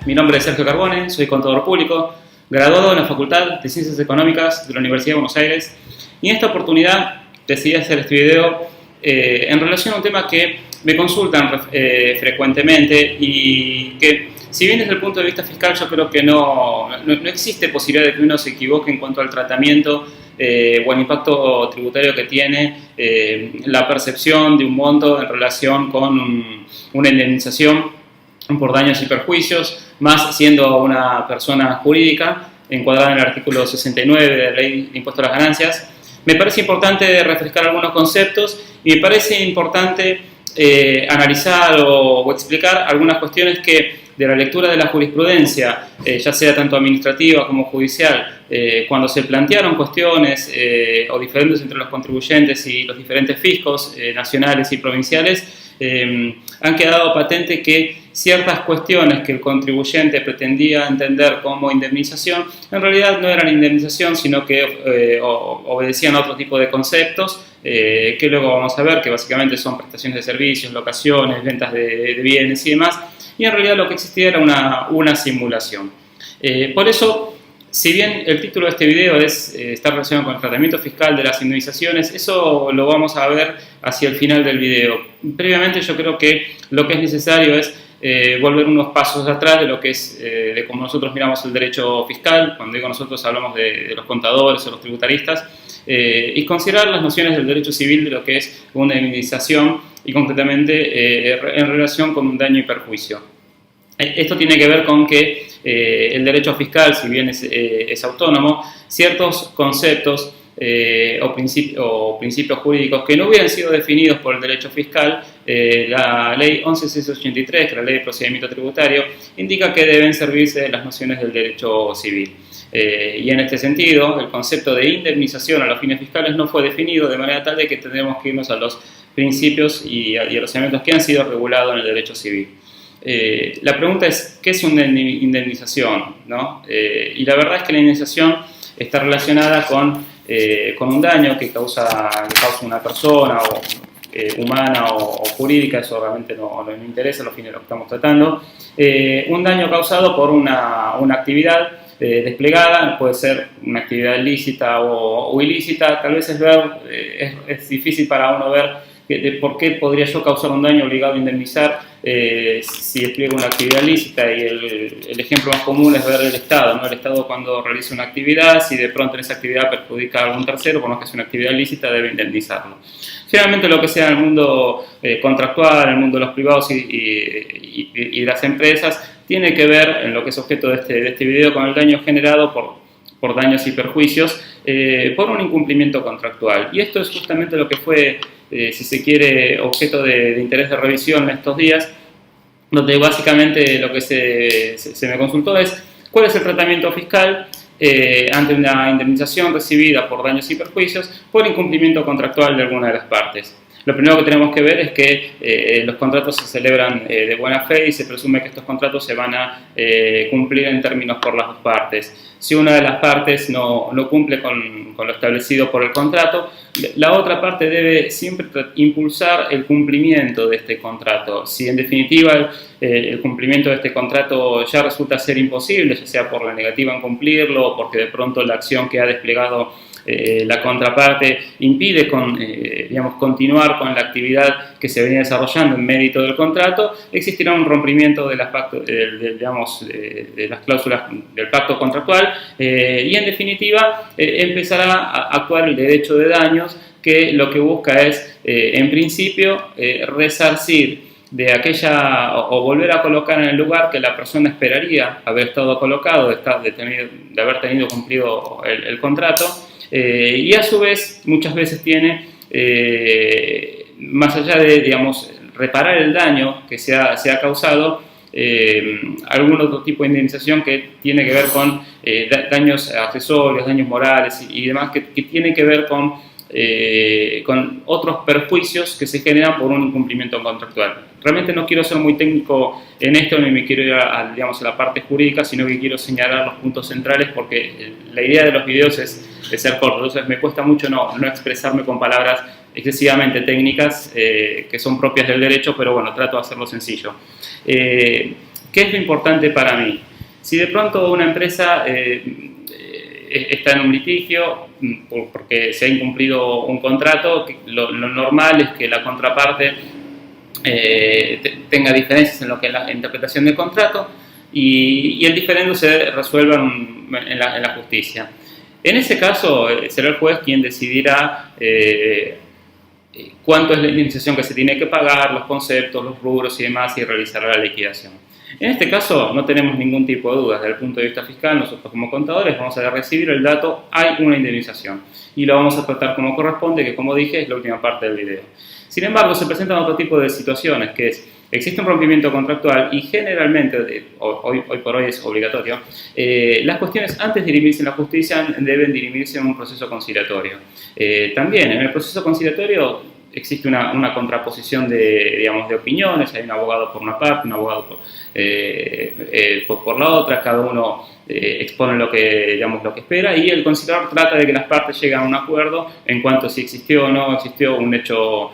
Mi nombre es Sergio Carbone, soy contador público, graduado en la Facultad de Ciencias Económicas de la Universidad de Buenos Aires, y en esta oportunidad decidí hacer este video en relación a un tema que me consultan frecuentemente y que, si bien desde el punto de vista fiscal yo creo que no existe posibilidad de que uno se equivoque en cuanto al tratamiento o el impacto tributario que tiene la percepción de un monto en relación con una indemnización por daños y perjuicios, más siendo una persona jurídica encuadrada en el artículo 69 de la Ley de Impuesto a las Ganancias. Me parece importante refrescar algunos conceptos y me parece importante analizar o explicar algunas cuestiones que de la lectura de la jurisprudencia, ya sea tanto administrativa como judicial, cuando se plantearon cuestiones o diferentes entre los contribuyentes y los diferentes fiscos nacionales y provinciales, han quedado patente que ciertas cuestiones que el contribuyente pretendía entender como indemnización, en realidad no eran indemnización, sino que obedecían a otro tipo de conceptos, que luego vamos a ver que básicamente son prestaciones de servicios, locaciones, ventas de bienes y demás, y en realidad lo que existía era una simulación. Por eso, si bien el título de este video está relacionado con el tratamiento fiscal de las indemnizaciones, eso lo vamos a ver hacia el final del video. Previamente yo creo que lo que es necesario es volver unos pasos atrás de lo que es de cómo nosotros miramos el derecho fiscal. Cuando digo nosotros hablamos de los contadores o los tributaristas, y considerar las nociones del derecho civil de lo que es una indemnización y concretamente en relación con un daño y perjuicio. Esto tiene que ver con que el derecho fiscal, si bien es autónomo, ciertos conceptos o principios jurídicos que no hubieran sido definidos por el derecho fiscal, la ley 11.683, que es la ley de procedimiento tributario, indica que deben servirse de las nociones del derecho civil. Y en este sentido, el concepto de indemnización a los fines fiscales no fue definido, de manera tal de que tendremos que irnos a los principios y a los elementos que han sido regulados en el derecho civil. La pregunta es, ¿qué es una indemnización? ¿No? Y la verdad es que la indemnización está relacionada con un daño que causa una persona humana o jurídica, eso realmente no nos interesa, a los fines de lo que estamos tratando. Un daño causado por una actividad desplegada, puede ser una actividad lícita o ilícita. Tal vez es difícil para uno ver por qué podría yo causar un daño obligado a indemnizar si despliego una actividad lícita, y el ejemplo más común es ver el Estado, ¿no? El Estado, cuando realiza una actividad, si de pronto en esa actividad perjudica a algún tercero, por más que es una actividad lícita, debe indemnizarlo. Generalmente lo que sea en el mundo contractual, en el mundo de los privados y de las empresas, tiene que ver, en lo que es objeto de este video, con el daño generado por daños y perjuicios por un incumplimiento contractual. Y esto es justamente lo que fue, si se quiere, objeto de interés de revisión en estos días, donde básicamente lo que se me consultó es cuál es el tratamiento fiscal ante una indemnización recibida por daños y perjuicios por incumplimiento contractual de alguna de las partes. Lo primero que tenemos que ver es que los contratos se celebran de buena fe y se presume que estos contratos se van a cumplir en términos por las dos partes. Si una de las partes no cumple con lo establecido por el contrato, la otra parte debe siempre impulsar el cumplimiento de este contrato. Si en definitiva el cumplimiento de este contrato ya resulta ser imposible, ya sea por la negativa en cumplirlo o porque de pronto la acción que ha desplegado la contraparte impide continuar con la actividad que se venía desarrollando en mérito del contrato, existirá un rompimiento de las cláusulas del pacto contractual y en definitiva empezará a actuar el derecho de daños, que lo que busca es en principio resarcir de aquella o volver a colocar en el lugar que la persona esperaría haber estado colocado, de haber tenido cumplido el contrato. Y a su vez muchas veces tiene, más allá de reparar el daño que se ha causado, algún otro tipo de indemnización que tiene que ver con daños accesorios, daños morales y demás, que tiene que ver con otros perjuicios que se generan por un incumplimiento contractual. Realmente no quiero ser muy técnico en esto, ni me quiero ir a la parte jurídica, sino que quiero señalar los puntos centrales, porque la idea de los videos es ser corto. Entonces me cuesta mucho no expresarme con palabras excesivamente técnicas que son propias del derecho, pero bueno, trato de hacerlo sencillo. ¿Qué ¿Qué es lo importante para mí? Si de pronto una empresa está en un litigio porque se ha incumplido un contrato, lo normal es que la contraparte tenga diferencias en lo que es la interpretación del contrato y el diferendo se resuelva en la justicia. En ese caso, será el juez quien decidirá cuánto es la indemnización que se tiene que pagar, los conceptos, los rubros y demás, y realizará la liquidación. En este caso no tenemos ningún tipo de dudas. Desde el punto de vista fiscal, nosotros como contadores vamos a recibir el dato, hay una indemnización, y lo vamos a tratar como corresponde, que como dije es la última parte del video. Sin embargo, se presentan otro tipo de situaciones, que es, existe un rompimiento contractual y generalmente, hoy por hoy es obligatorio, las cuestiones antes de dirimirse en la justicia deben dirimirse en un proceso conciliatorio. También en el proceso conciliatorio existe una contraposición de opiniones, hay un abogado por una parte, un abogado por la otra, cada uno expone lo que espera, y el conciliador trata de que las partes lleguen a un acuerdo en cuanto a si existió o no existió un hecho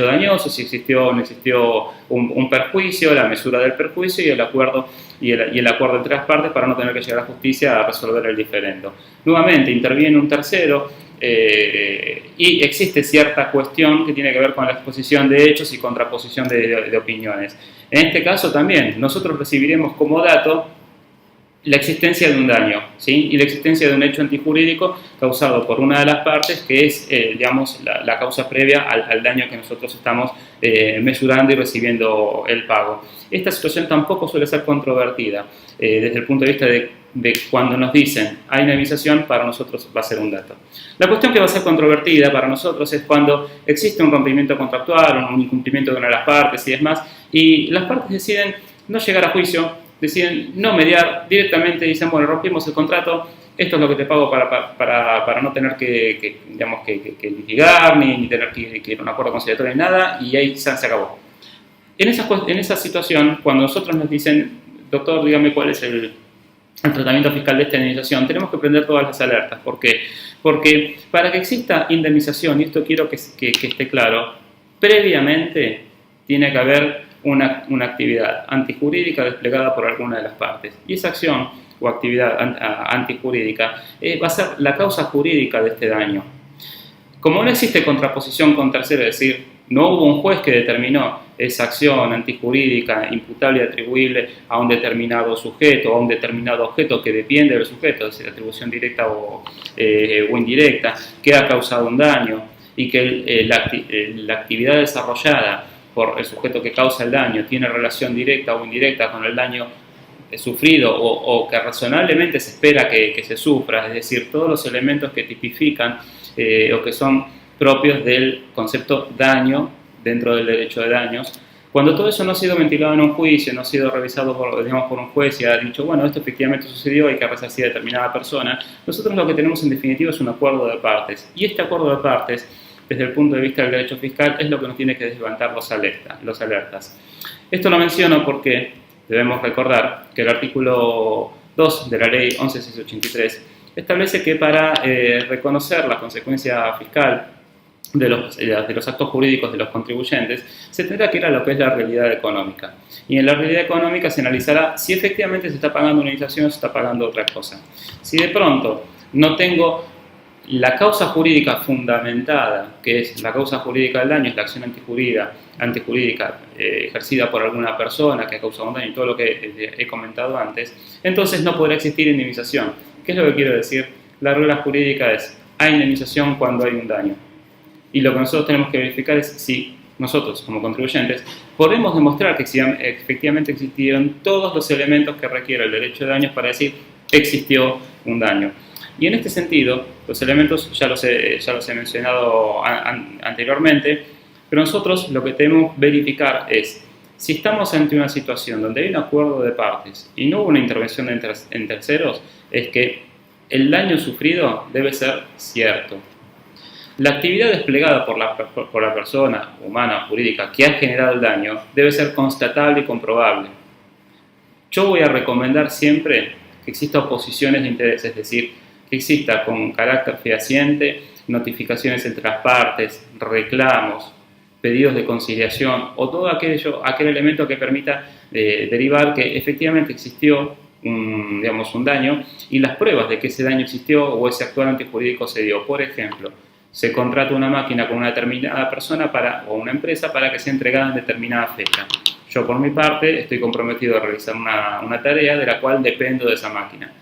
dañoso, si existió o no existió un perjuicio, la mesura del perjuicio y el acuerdo entre las partes para no tener que llegar a la justicia a resolver el diferendo. Nuevamente interviene un tercero y existe cierta cuestión que tiene que ver con la exposición de hechos y contraposición de opiniones. En este caso también nosotros recibiremos como dato la existencia de un daño, ¿sí? Y la existencia de un hecho antijurídico causado por una de las partes, que es, la causa previa al daño que nosotros estamos mesurando y recibiendo el pago. Esta situación tampoco suele ser controvertida desde el punto de vista de cuando nos dicen hay indemnización, para nosotros va a ser un dato. La cuestión que va a ser controvertida para nosotros es cuando existe un rompimiento contractual, un incumplimiento de una de las partes y demás, y las partes deciden no llegar a juicio, deciden no mediar, directamente dicen, bueno, rompimos el contrato, esto es lo que te pago para no tener que litigar, ni tener que ir a un acuerdo conciliatorio ni nada, y ahí se acabó. En esa situación, cuando nosotros nos dicen, doctor, dígame cuál es el tratamiento fiscal de esta indemnización, tenemos que prender todas las alertas. ¿Por qué? Porque para que exista indemnización, y esto quiero que esté claro, previamente tiene que haber una actividad antijurídica desplegada por alguna de las partes. Y esa acción o actividad antijurídica va a ser la causa jurídica de este daño. Como no existe contraposición con tercero, es decir, no hubo un juez que determinó esa acción antijurídica imputable y atribuible a un determinado sujeto o a un determinado objeto que depende del sujeto, es decir, atribución directa o indirecta, que ha causado un daño, y que la actividad desarrollada por el sujeto que causa el daño tiene relación directa o indirecta con el daño sufrido o que razonablemente se espera que se sufra, es decir, todos los elementos que tipifican o que son propios del concepto daño dentro del derecho de daños. Cuando todo eso no ha sido ventilado en un juicio, no ha sido revisado por un juez y ha dicho, bueno, esto efectivamente sucedió, hay que resarcir a determinada persona, nosotros lo que tenemos en definitiva es un acuerdo de partes. Y este acuerdo de partes, desde el punto de vista del derecho fiscal, es lo que nos tiene que deslevantar los alertas. Esto lo menciono porque debemos recordar que el artículo 2 de la ley 11.683 establece que para reconocer la consecuencia fiscal de los actos jurídicos de los contribuyentes, se tendrá que ir a lo que es la realidad económica. Y en la realidad económica se analizará si efectivamente se está pagando una indemnización o se está pagando otra cosa. Si de pronto no tengo la causa jurídica fundamentada, que es la causa jurídica del daño, es la acción antijurídica ejercida por alguna persona que ha causado un daño y todo lo que he comentado antes, entonces no podrá existir indemnización. ¿Qué es lo que quiero decir? La regla jurídica es, hay indemnización cuando hay un daño. Y lo que nosotros tenemos que verificar es si nosotros, como contribuyentes, podemos demostrar que efectivamente existieron todos los elementos que requiere el derecho de daños para decir existió un daño. Y en este sentido, los elementos ya los he mencionado anteriormente, pero nosotros lo que tenemos que verificar es si estamos ante una situación donde hay un acuerdo de partes y no hubo una intervención en terceros, es que el daño sufrido debe ser cierto. La actividad desplegada por la persona humana o jurídica que ha generado el daño debe ser constatable y comprobable. Yo voy a recomendar siempre que exista oposiciones de interés, es decir, que exista con carácter fehaciente notificaciones entre las partes, reclamos, pedidos de conciliación o todo aquel elemento que permita derivar que efectivamente existió un daño y las pruebas de que ese daño existió o ese actual antijurídico se dio. Por ejemplo, se contrata una máquina con una determinada persona o una empresa para que sea entregada en determinada fecha. Yo, por mi parte, estoy comprometido a realizar una tarea de la cual dependo de esa máquina.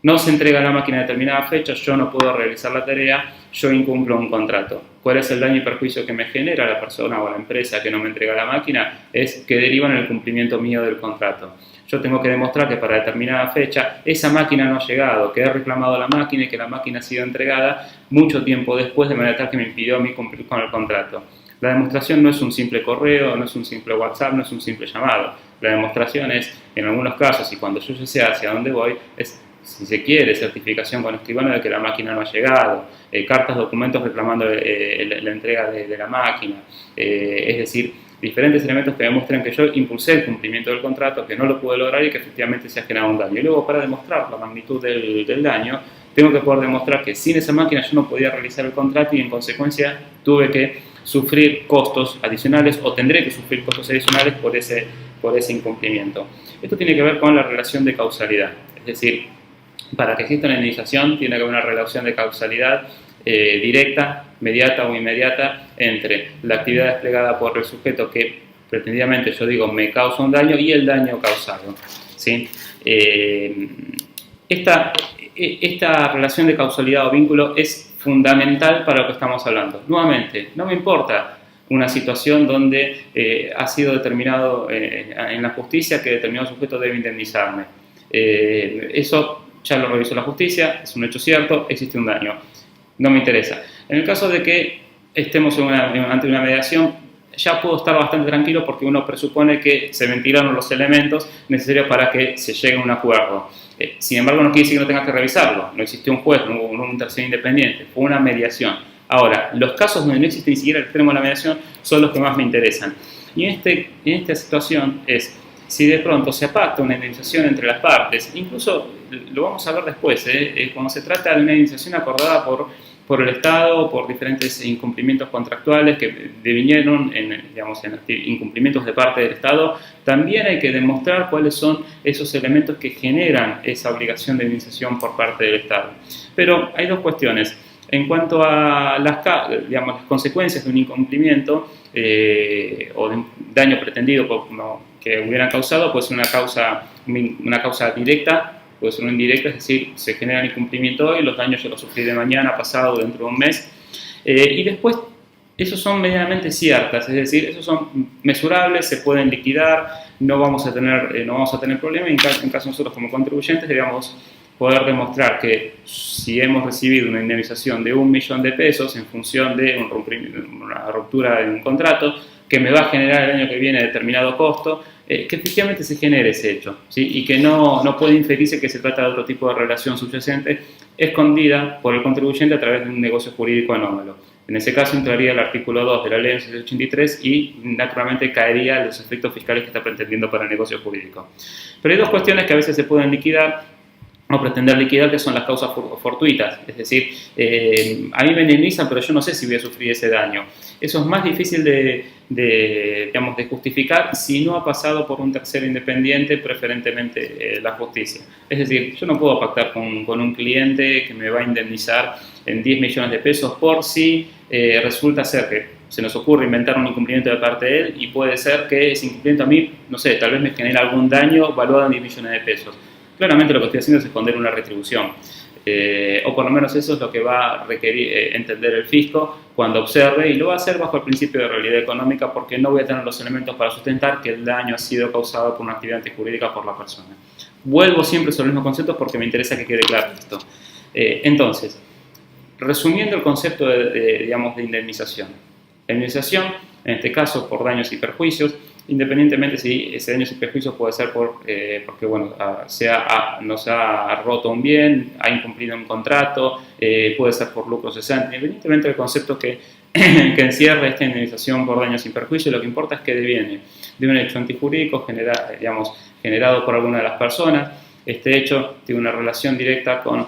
No se entrega la máquina a determinada fecha, yo no puedo realizar la tarea, yo incumplo un contrato. ¿Cuál es el daño y perjuicio que me genera la persona o la empresa que no me entrega la máquina? Es que deriva en el cumplimiento mío del contrato. Yo tengo que demostrar que para determinada fecha esa máquina no ha llegado, que he reclamado la máquina y que la máquina ha sido entregada mucho tiempo después, de manera tal que me impidió a mí cumplir con el contrato. La demostración no es un simple correo, no es un simple WhatsApp, no es un simple llamado. La demostración es, en algunos casos, y cuando yo ya sé hacia dónde voy, es, si se quiere, certificación con escribano de que la máquina no ha llegado, cartas, documentos reclamando la entrega de la máquina, es decir, diferentes elementos que demuestran que yo impulsé el cumplimiento del contrato, que no lo pude lograr y que efectivamente se ha generado un daño. Y luego, para demostrar la magnitud del daño, tengo que poder demostrar que sin esa máquina yo no podía realizar el contrato y en consecuencia tuve que sufrir costos adicionales o tendré que sufrir costos adicionales por ese incumplimiento. Esto tiene que ver con la relación de causalidad, es decir, para que exista una indemnización tiene que haber una relación de causalidad directa, mediata o inmediata entre la actividad desplegada por el sujeto que pretendidamente yo digo me causa un daño y el daño causado, ¿sí? Esta relación de causalidad o vínculo es fundamental para lo que estamos hablando. Nuevamente, no me importa una situación donde ha sido determinado en la justicia que determinado sujeto debe indemnizarme. Eso ya lo revisó la justicia, es un hecho cierto, existe un daño. No me interesa. En el caso de que estemos ante una mediación, ya puedo estar bastante tranquilo porque uno presupone que se ventilaron los elementos necesarios para que se llegue a un acuerdo. Sin embargo, no quiere decir que no tengas que revisarlo. No existió un juez, no hubo un tercero independiente, fue una mediación. Ahora, los casos donde no existe ni siquiera el extremo de la mediación son los que más me interesan. Y en esta situación es, si de pronto se pacta una indemnización entre las partes, incluso lo vamos a ver después, cuando se trata de una indemnización acordada por el Estado, por diferentes incumplimientos contractuales que devinieron en incumplimientos de parte del Estado, también hay que demostrar cuáles son esos elementos que generan esa obligación de indemnización por parte del Estado. Pero hay dos cuestiones. En cuanto a las consecuencias de un incumplimiento o de un daño pretendido que hubieran causado, puede ser una causa directa, puede ser una indirecta, es decir, se genera el incumplimiento hoy, los daños yo los sufriré mañana, pasado, dentro de un mes. Y después, esos son medianamente ciertas, es decir, esos son mesurables, se pueden liquidar, no vamos a tener problema. En caso nosotros como contribuyentes debemos poder demostrar que si hemos recibido una indemnización de 1 millón de pesos en función de una ruptura de un contrato que me va a generar el año que viene determinado costo, que efectivamente se genere ese hecho, ¿sí? Y que no puede inferirse que se trata de otro tipo de relación subyacente escondida por el contribuyente a través de un negocio jurídico anómalo. En ese caso entraría el artículo 2 de la ley 83 y naturalmente caería los efectos fiscales que está pretendiendo para el negocio jurídico. Pero hay dos cuestiones que a veces se pueden liquidar o pretender liquidar, que son las causas fortuitas, es decir, a mí me indemnizan pero yo no sé si voy a sufrir ese daño. Eso es más difícil de justificar si no ha pasado por un tercero independiente, preferentemente la justicia. Es decir, yo no puedo pactar con un cliente que me va a indemnizar en 10 millones de pesos por si resulta ser que se nos ocurre inventar un incumplimiento de parte de él y puede ser que ese incumplimiento a mí, no sé, tal vez me genera algún daño valuado en 10 millones de pesos. Claramente lo que estoy haciendo es esconder una retribución, o por lo menos eso es lo que va a requerir entender el fisco cuando observe, y lo va a hacer bajo el principio de realidad económica porque no voy a tener los elementos para sustentar que el daño ha sido causado por una actividad antijurídica por la persona. Vuelvo siempre sobre los mismos conceptos porque me interesa que quede claro esto. Entonces, resumiendo el concepto de indemnización. La indemnización, en este caso por daños y perjuicios, independientemente si ese daño y perjuicios puede ser porque nos ha roto un bien, ha incumplido un contrato, puede ser por lucro cesante, independientemente del concepto que encierra esta indemnización por daños y perjuicios, lo que importa es que deviene de un hecho antijurídico generado por alguna de las personas. Este hecho tiene una relación directa con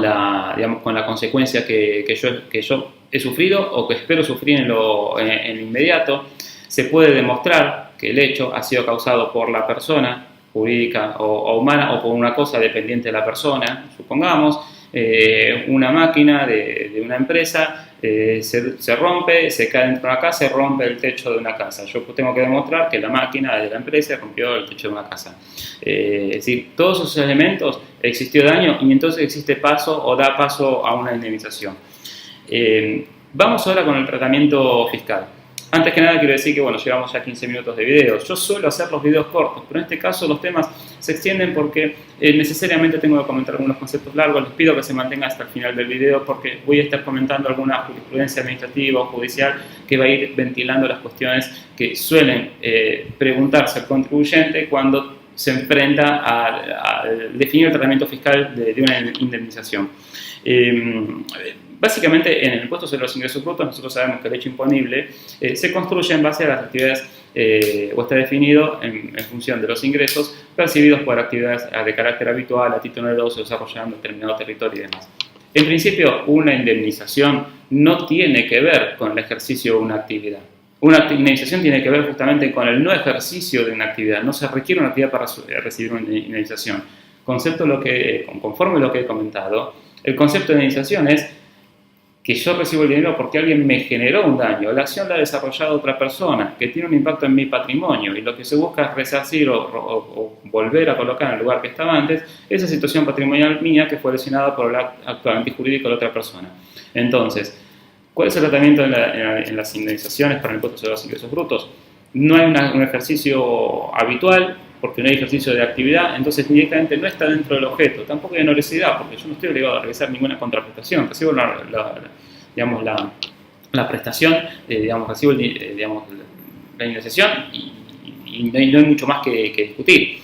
la consecuencia que yo he sufrido o que espero sufrir en inmediato. Se puede demostrar que el hecho ha sido causado por la persona jurídica o humana o por una cosa dependiente de la persona, supongamos, una máquina de una empresa se rompe, se cae dentro de una casa, se rompe el techo de una casa. Yo tengo que demostrar que la máquina de la empresa rompió el techo de una casa. Es decir, todos esos elementos existió daño y entonces existe paso o da paso a una indemnización. Vamos ahora con el tratamiento fiscal. Antes que nada quiero decir que bueno, llevamos ya 15 minutos de video. Yo suelo hacer los videos cortos, pero en este caso los temas se extienden porque necesariamente tengo que comentar algunos conceptos largos. Les pido que se mantengan hasta el final del video porque voy a estar comentando alguna jurisprudencia administrativa o judicial que va a ir ventilando las cuestiones que suelen preguntarse al contribuyente cuando se enfrenta a definir el tratamiento fiscal de una indemnización. Básicamente, en el impuesto sobre los ingresos brutos, nosotros sabemos que el hecho imponible se construye en base a las actividades, o está definido en función de los ingresos percibidos por actividades de carácter habitual, a título oneroso, desarrollando determinado territorio y demás. En principio, una indemnización no tiene que ver con el ejercicio de una actividad. Una indemnización tiene que ver justamente con el no ejercicio de una actividad. No se requiere una actividad para recibir una indemnización. Conforme lo que he comentado, el concepto de indemnización es que yo recibo el dinero porque alguien me generó un daño, la acción la ha desarrollado otra persona, que tiene un impacto en mi patrimonio, y lo que se busca es resarcir o volver a colocar en el lugar que estaba antes esa situación patrimonial mía que fue lesionada por el acto antijurídico de la otra persona. Entonces, ¿cuál es el tratamiento en las indemnizaciones para el impuesto sobre los ingresos brutos? No hay un ejercicio habitual, porque no hay ejercicio de actividad, entonces directamente no está dentro del objeto. Tampoco hay onerosidad, porque yo no estoy obligado a realizar ninguna contraprestación. Recibo la prestación, recibo la indemnización y no hay mucho más que discutir.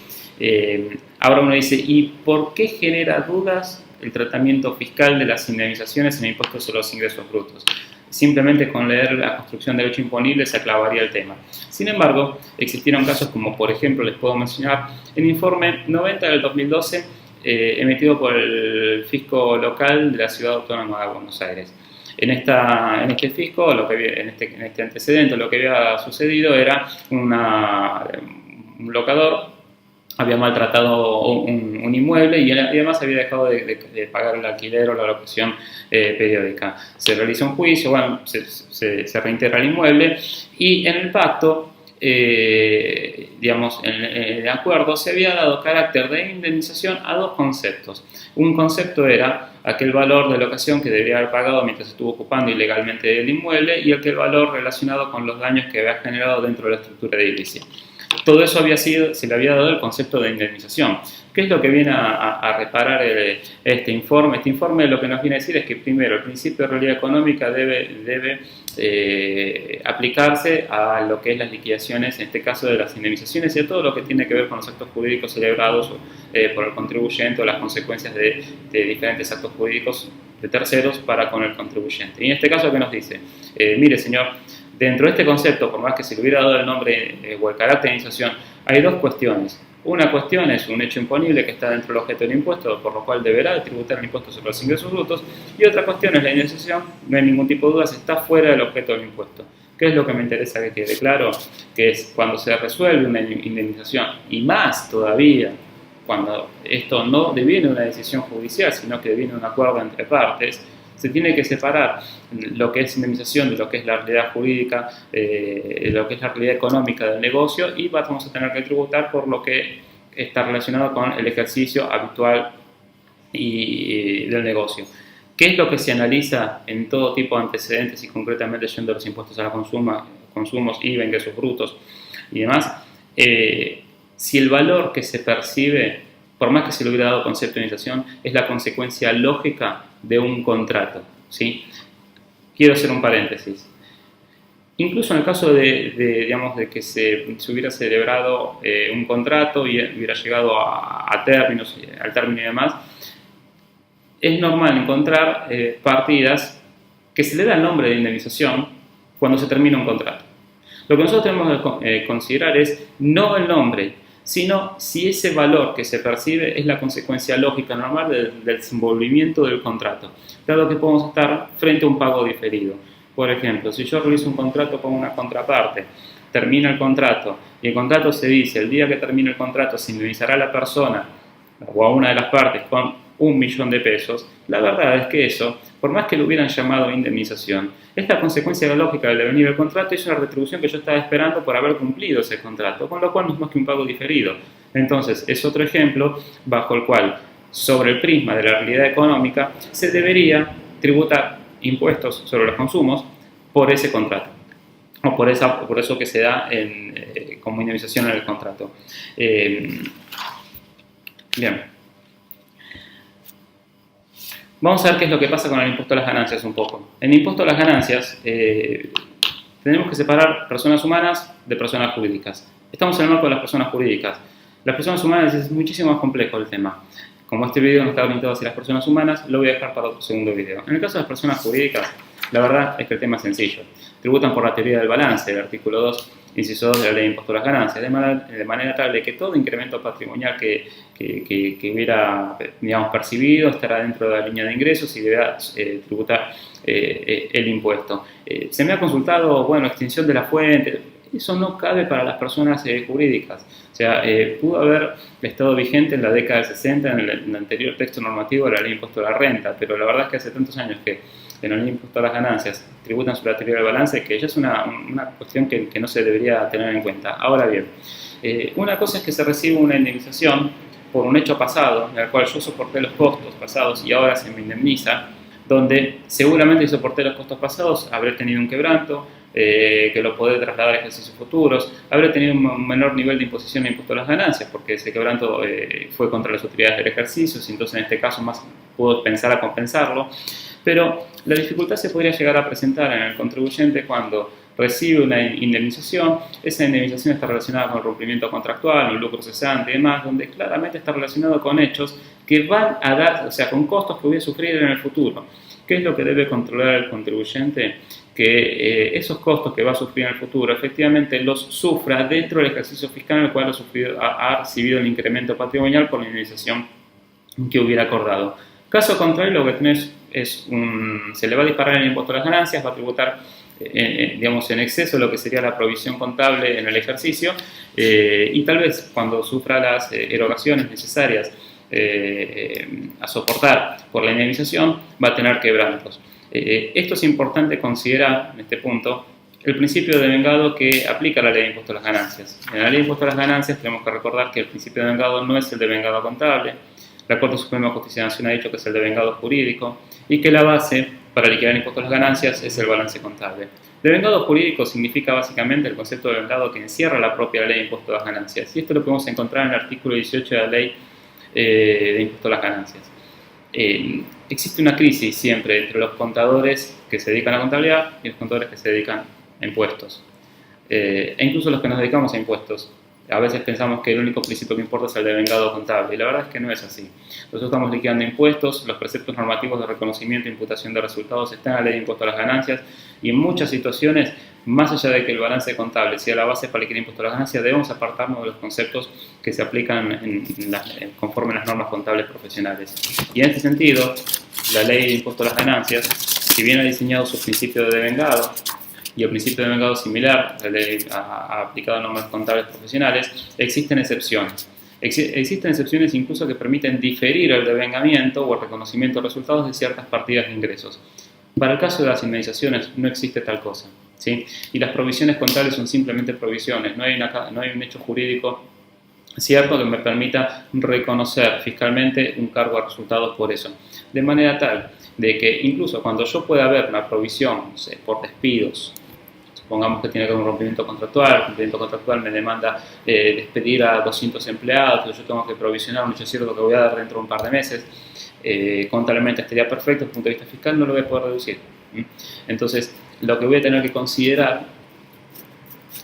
Ahora uno dice, ¿y por qué genera dudas el tratamiento fiscal de las indemnizaciones en el impuesto sobre los ingresos brutos? Simplemente con leer la construcción del hecho imponible se aclararía el tema. Sin embargo, existieron casos como, por ejemplo, les puedo mencionar el informe 90 del 2012 emitido por el fisco local de la Ciudad Autónoma de Buenos Aires. En este fisco, en este antecedente, lo que había sucedido era un locador había maltratado un inmueble y además había dejado de pagar el alquiler o la locación periódica. Se realiza un juicio, bueno, se reintegra el inmueble y en el pacto, en el acuerdo, se había dado carácter de indemnización a dos conceptos. Un concepto era aquel valor de locación que debía haber pagado mientras estuvo ocupando ilegalmente el inmueble y aquel valor relacionado con los daños que había generado dentro de la estructura edilicia. Todo eso se le había dado el concepto de indemnización. ¿Qué es lo que viene a reparar este informe? Este informe lo que nos viene a decir es que primero el principio de realidad económica debe aplicarse a lo que es las liquidaciones, en este caso de las indemnizaciones y a todo lo que tiene que ver con los actos jurídicos celebrados por el contribuyente o las consecuencias de diferentes actos jurídicos de terceros para con el contribuyente. Y en este caso, ¿qué nos dice? Mire, señor, dentro de este concepto, por más que se le hubiera dado el nombre o el carácter de indemnización, hay dos cuestiones. Una cuestión es un hecho imponible que está dentro del objeto del impuesto, por lo cual deberá tributar el impuesto sobre los ingresos brutos, y otra cuestión es la indemnización, no hay ningún tipo de dudas, está fuera del objeto del impuesto. ¿Qué es lo que me interesa que quede claro? Que es cuando se resuelve una indemnización, y más todavía, cuando esto no deviene de una decisión judicial, sino que deviene de un acuerdo entre partes, se tiene que separar lo que es indemnización de lo que es la realidad jurídica, lo que es la realidad económica del negocio y vamos a tener que tributar por lo que está relacionado con el ejercicio habitual del negocio. ¿Qué es lo que se analiza en todo tipo de antecedentes y concretamente yendo a los impuestos a la consumos, IVA, ingresos brutos y demás? Si el valor que se percibe, por más que se le hubiera dado concepto de indemnización, es la consecuencia lógica de un contrato, ¿sí? Quiero hacer un paréntesis. Incluso en el caso de que se hubiera celebrado un contrato y hubiera llegado al término y demás, es normal encontrar partidas que se le da el nombre de indemnización cuando se termina un contrato. Lo que nosotros tenemos que considerar es no el nombre, sino si ese valor que se percibe es la consecuencia lógica normal del desenvolvimiento del contrato, dado que podemos estar frente a un pago diferido. Por ejemplo, si yo realizo un contrato con una contraparte termina el contrato y el contrato se dice, el día que termine el contrato se indemnizará a la persona o a una de las partes con 1.000.000 de pesos, la verdad es que eso, por más que lo hubieran llamado indemnización, es la consecuencia lógica del devenir del contrato y es una retribución que yo estaba esperando por haber cumplido ese contrato, con lo cual no es más que un pago diferido. Entonces, es otro ejemplo bajo el cual, sobre el prisma de la realidad económica, se debería tributar impuestos sobre los consumos por ese contrato o por eso que se da como indemnización en el contrato. Bien. Vamos a ver qué es lo que pasa con el impuesto a las ganancias un poco. En el impuesto a las ganancias tenemos que separar personas humanas de personas jurídicas. Estamos en el marco de las personas jurídicas. Las personas humanas es muchísimo más complejo el tema. Como este video no está orientado hacia las personas humanas, lo voy a dejar para otro segundo video. En el caso de las personas jurídicas, la verdad es que el tema es sencillo. Tributan por la teoría del balance, el artículo 2, inciso 2 de la ley de impuesto a las ganancias, de manera tal de que todo incremento patrimonial que hubiera, digamos, percibido estará dentro de la línea de ingresos y deberá tributar el impuesto. Se me ha consultado, bueno, extinción de la fuente. Eso no cabe para las personas jurídicas. O sea, pudo haber estado vigente en la década del 60 en el anterior texto normativo de la ley de impuesto a la renta, pero la verdad es que hace tantos años que en la ley de impuesto a las ganancias tributan sobre la teoría del balance que ya es una cuestión que no se debería tener en cuenta. Ahora bien, una cosa es que se recibe una indemnización por un hecho pasado, en el cual yo soporté los costos pasados y ahora se me indemniza, donde seguramente si soporté los costos pasados habré tenido un quebranto, que lo podré trasladar a ejercicios futuros, habré tenido un menor nivel de imposición de impuesto a las ganancias, porque ese quebranto fue contra las utilidades del ejercicio, entonces en este caso más puedo pensar a compensarlo, pero la dificultad se podría llegar a presentar en el contribuyente cuando recibe una indemnización. Esa indemnización está relacionada con el rompimiento contractual, un lucro cesante y demás, donde claramente está relacionado con hechos que van a dar, o sea, con costos que voy a sufrir en el futuro. ¿Qué es lo que debe controlar el contribuyente? Que esos costos que va a sufrir en el futuro efectivamente los sufra dentro del ejercicio fiscal en el cual ha recibido el incremento patrimonial por la indemnización que hubiera acordado. Caso contrario, lo que tenés es se le va a disparar el impuesto a las ganancias, va a tributar digamos, en exceso lo que sería la provisión contable en el ejercicio y tal vez cuando sufra las erogaciones necesarias a soportar por la indemnización va a tener quebrantos. Esto es importante considerar en este punto el principio de vengado que aplica la ley de impuesto a las ganancias. En la ley de impuesto a las ganancias tenemos que recordar que el principio de vengado no es el de vengado contable. La Corte Suprema de Justicia de la Nación ha dicho que es el de vengado jurídico y que la base para liquidar el impuesto a las ganancias es el balance contable. De vengado jurídico significa básicamente el concepto de vengado que encierra la propia ley de impuesto a las ganancias. Y esto lo podemos encontrar en el artículo 18 de la ley de impuesto a las ganancias. Existe una crisis siempre entre los contadores que se dedican a contabilidad y los contadores que se dedican a impuestos. E incluso los que nos dedicamos a impuestos. A veces pensamos que el único principio que importa es el de vengado contable, y la verdad es que no es así. Nosotros estamos liquidando impuestos, los preceptos normativos de reconocimiento e imputación de resultados están en la ley de impuesto a las ganancias, y en muchas situaciones, más allá de que el balance contable sea la base para liquidar impuesto a las ganancias, debemos apartarnos de los conceptos que se aplican conforme a las normas contables profesionales. Y en este sentido, la ley de impuesto a las ganancias, si bien ha diseñado su principio de devengado, y el principio de devengado similar aplicado a normas contables profesionales, existen excepciones. Existen excepciones incluso que permiten diferir el devengamiento o el reconocimiento de resultados de ciertas partidas de ingresos. Para el caso de las indemnizaciones no existe tal cosa, ¿sí? Y las provisiones contables son simplemente provisiones, no hay un hecho jurídico cierto que me permita reconocer fiscalmente un cargo a resultados por eso. De manera tal de que incluso cuando yo pueda ver una provisión, no sé, por despidos, supongamos que tiene que haber un rompimiento contractual, el rompimiento contractual me demanda despedir a 200 empleados, yo tengo que provisionar un hecho cierto que voy a dar dentro de un par de meses, contablemente estaría perfecto, desde el punto de vista fiscal no lo voy a poder reducir. Entonces, lo que voy a tener que considerar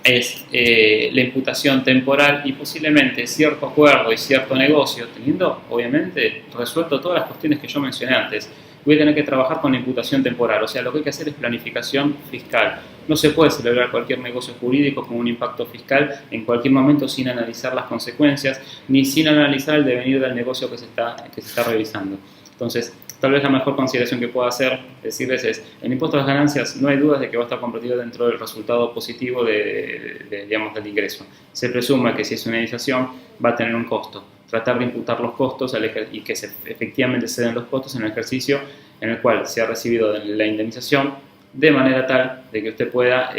es la imputación temporal y posiblemente cierto acuerdo y cierto negocio, teniendo obviamente resuelto todas las cuestiones que yo mencioné antes. Voy a tener que trabajar con la imputación temporal, o sea, lo que hay que hacer es planificación fiscal. No se puede celebrar cualquier negocio jurídico con un impacto fiscal en cualquier momento sin analizar las consecuencias, ni sin analizar el devenir del negocio que se está revisando. Entonces, tal vez la mejor consideración que puedo hacer, decirles es, el impuesto a las ganancias no hay dudas de que va a estar comprendido dentro del resultado positivo digamos, del ingreso. Se presume que si es una indemnización va a tener un costo. Tratar de imputar los costos y que efectivamente se den los costos en el ejercicio en el cual se ha recibido la indemnización, de manera tal de que usted pueda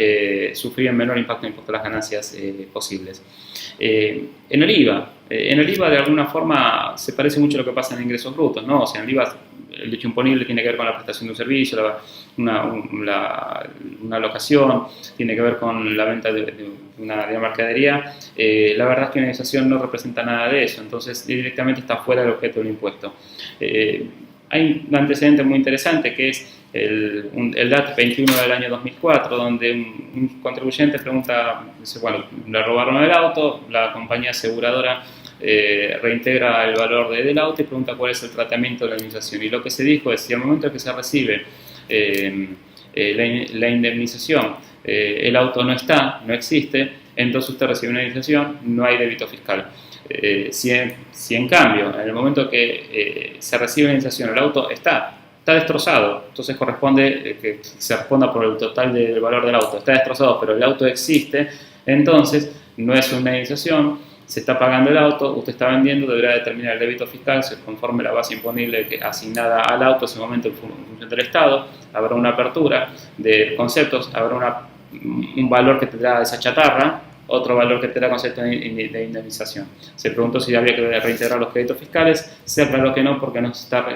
sufrir el menor impacto de impuesto a las ganancias posibles. En el IVA de alguna forma se parece mucho a lo que pasa en ingresos brutos, ¿no? O sea, en el IVA el hecho imponible tiene que ver con la prestación de un servicio, una locación, tiene que ver con la venta de una mercadería. La verdad es que una indemnización no representa nada de eso, entonces directamente está fuera del objeto del impuesto. Hay un antecedente muy interesante que es el DAT 21 del año 2004, donde un contribuyente pregunta, dice, bueno, le robaron el auto, la compañía aseguradora reintegra el valor del auto y pregunta cuál es el tratamiento de la indemnización. Y lo que se dijo es, si al momento en que se recibe la indemnización, el auto no existe, entonces usted recibe una indemnización, no hay débito fiscal. Si en cambio, en el momento que se recibe la indemnización, el auto está destrozado, entonces corresponde que se responda por el total del valor del auto. Está destrozado, pero el auto existe, entonces no es una indemnización, se está pagando el auto, usted está vendiendo, deberá determinar el débito fiscal conforme la base imponible asignada al auto en ese momento en función del Estado. Habrá una apertura de conceptos, habrá un valor que tendrá esa chatarra, otro valor que tendrá concepto de indemnización. Se preguntó si había que reintegrar los créditos fiscales, se aclaró que no, porque no está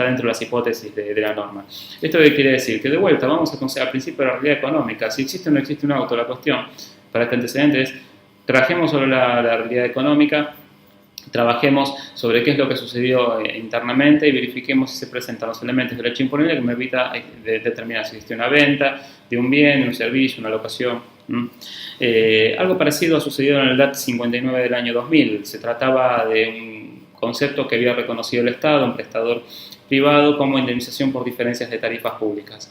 dentro de las hipótesis de la norma. ¿Esto qué quiere decir? Que de vuelta vamos al principio de la realidad económica. Si existe o no existe un auto, la cuestión para este antecedente es, trabajemos sobre la realidad económica, trabajemos sobre qué es lo que sucedió internamente y verifiquemos si se presentan los elementos del hecho imponible que me evita determinar si existe una venta de un bien, un servicio, una locación. Algo parecido ha sucedido en el DAT 59 del año 2000. Se trataba de un concepto que había reconocido el Estado, un prestador privado, como indemnización por diferencias de tarifas públicas.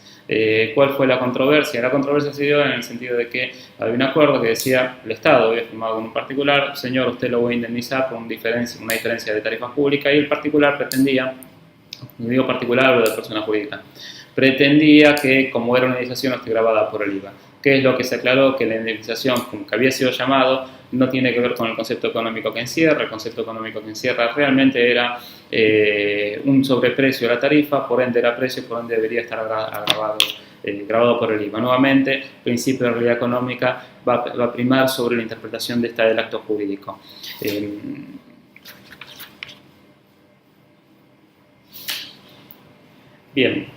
¿Cuál fue la controversia? La controversia se dio en el sentido de que había un acuerdo que decía, el Estado había firmado con un particular, señor, usted lo voy a indemnizar por una diferencia de tarifas públicas, y el particular pretendía, no digo particular, hablo de persona jurídica, pretendía que, como era una indemnización, esté grabada por el IVA. ¿Qué es lo que se aclaró? Que la indemnización, como que había sido llamado, no tiene que ver con el concepto económico que encierra. El concepto económico que encierra realmente era un sobreprecio de la tarifa, por ende era precio, por ende debería estar grabado por el IVA. Nuevamente, el principio de realidad económica va a primar sobre la interpretación del acto jurídico. Bien,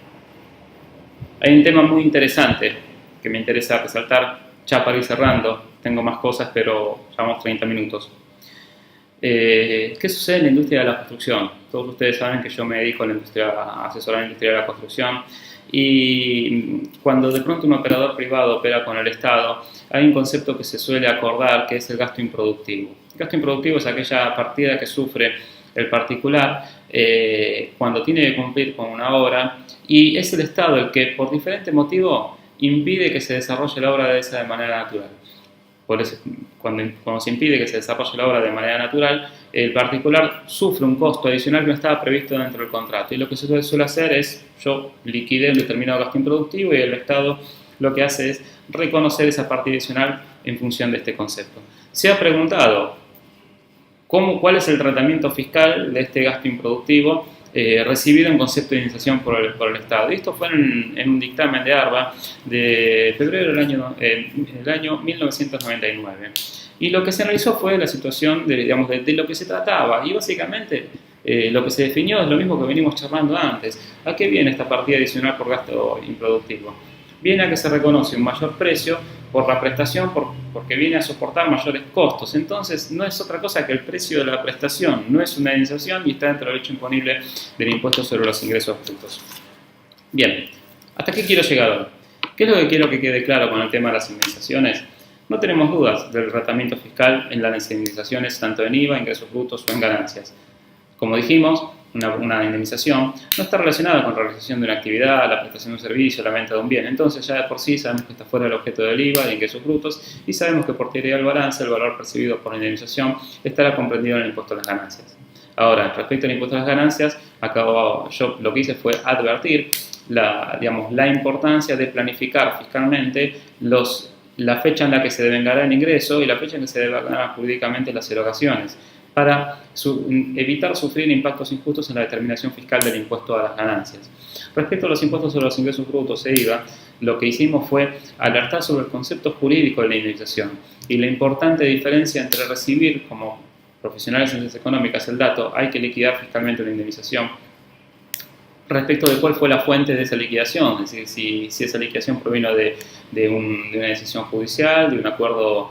hay un tema muy interesante que me interesa resaltar, ya para ir cerrando. Tengo más cosas, pero llevamos 30 minutos. ¿Qué sucede en la industria de la construcción? Todos ustedes saben que yo me dedico a asesorar la industria de la construcción, y cuando de pronto un operador privado opera con el Estado, hay un concepto que se suele acordar, que es el gasto improductivo. El gasto improductivo es aquella partida que sufre el particular cuando tiene que cumplir con una obra, y es el Estado el que, por diferente motivo, impide que se desarrolle la obra de manera natural. Por eso, cuando se impide que se desarrolle la obra de manera natural, el particular sufre un costo adicional que no estaba previsto dentro del contrato. Y lo que se suele hacer es, yo liquidé un determinado gasto improductivo, y el Estado lo que hace es reconocer esa parte adicional en función de este concepto. Se ha preguntado cuál es el tratamiento fiscal de este gasto improductivo recibido en concepto de indemnización por el Estado. Y esto fue en un dictamen de ARBA de febrero del año 1999. Y lo que se analizó fue la situación de lo que se trataba. Y básicamente lo que se definió es lo mismo que venimos charlando antes. ¿A qué viene esta partida adicional por gasto improductivo? Viene a que se reconoce un mayor precio por la prestación, porque viene a soportar mayores costos. Entonces, no es otra cosa que el precio de la prestación, no es una indemnización, y está dentro del hecho imponible del impuesto sobre los ingresos brutos. Bien, ¿hasta qué quiero llegar hoy? ¿Qué es lo que quiero que quede claro con el tema de las indemnizaciones? No tenemos dudas del tratamiento fiscal en las indemnizaciones, tanto en IVA, ingresos brutos o en ganancias. Como dijimos, una indemnización no está relacionada con la realización de una actividad, la prestación de un servicio, la venta de un bien. Entonces, ya de por sí sabemos que está fuera del objeto del IVA, de ingresos brutos, y sabemos que por teoría del balance, el valor percibido por la indemnización estará comprendido en el impuesto a las ganancias. Ahora, respecto al impuesto a las ganancias, yo lo que hice fue advertir la importancia de planificar fiscalmente la fecha en la que se devengará el ingreso y la fecha en que se devengarán jurídicamente las erogaciones, para evitar sufrir impactos injustos en la determinación fiscal del impuesto a las ganancias. Respecto a los impuestos sobre los ingresos brutos e IVA, lo que hicimos fue alertar sobre el concepto jurídico de la indemnización y la importante diferencia entre recibir como profesionales en ciencias económicas el dato, hay que liquidar fiscalmente la indemnización, respecto de cuál fue la fuente de esa liquidación, es decir, si esa liquidación provino de una decisión judicial, de un acuerdo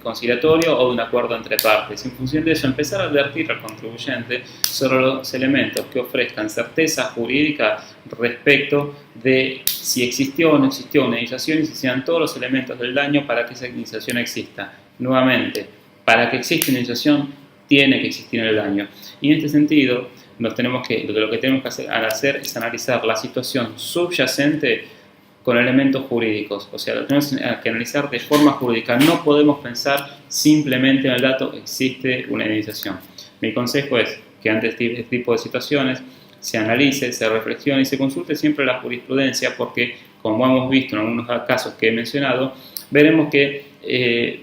conciliatorio o de un acuerdo entre partes. En función de eso, empezar a advertir al contribuyente sobre los elementos que ofrezcan certeza jurídica respecto de si existió o no existió una indemnización y si sean todos los elementos del daño para que esa indemnización exista. Nuevamente, para que exista una indemnización tiene que existir el daño. Y en este sentido, lo que tenemos que hacer es analizar la situación subyacente con elementos jurídicos, o sea, lo tenemos que analizar de forma jurídica. No podemos pensar simplemente en el dato existe una indemnización. Mi consejo es que ante este tipo de situaciones se analice, se reflexione y se consulte siempre la jurisprudencia, porque como hemos visto en algunos casos que he mencionado, veremos que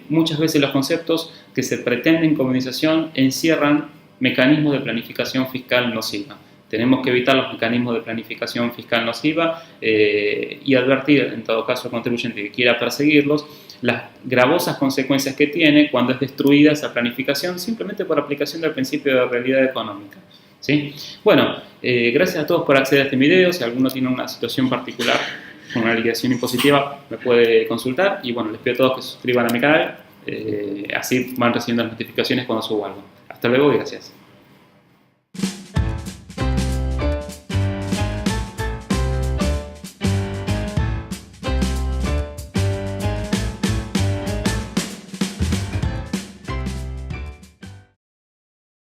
muchas veces los conceptos que se pretenden como indemnización encierran mecanismos de planificación fiscal nociva. Tenemos que evitar los mecanismos de planificación fiscal nociva y advertir, en todo caso, al contribuyente que quiera perseguirlos, las gravosas consecuencias que tiene cuando es destruida esa planificación simplemente por aplicación del principio de realidad económica. ¿Sí? Bueno, gracias a todos por acceder a este video. Si alguno tiene una situación particular con una liquidación impositiva, me puede consultar. Y bueno, les pido a todos que se suscriban a mi canal, así van recibiendo las notificaciones cuando subo algo. Hasta luego y gracias.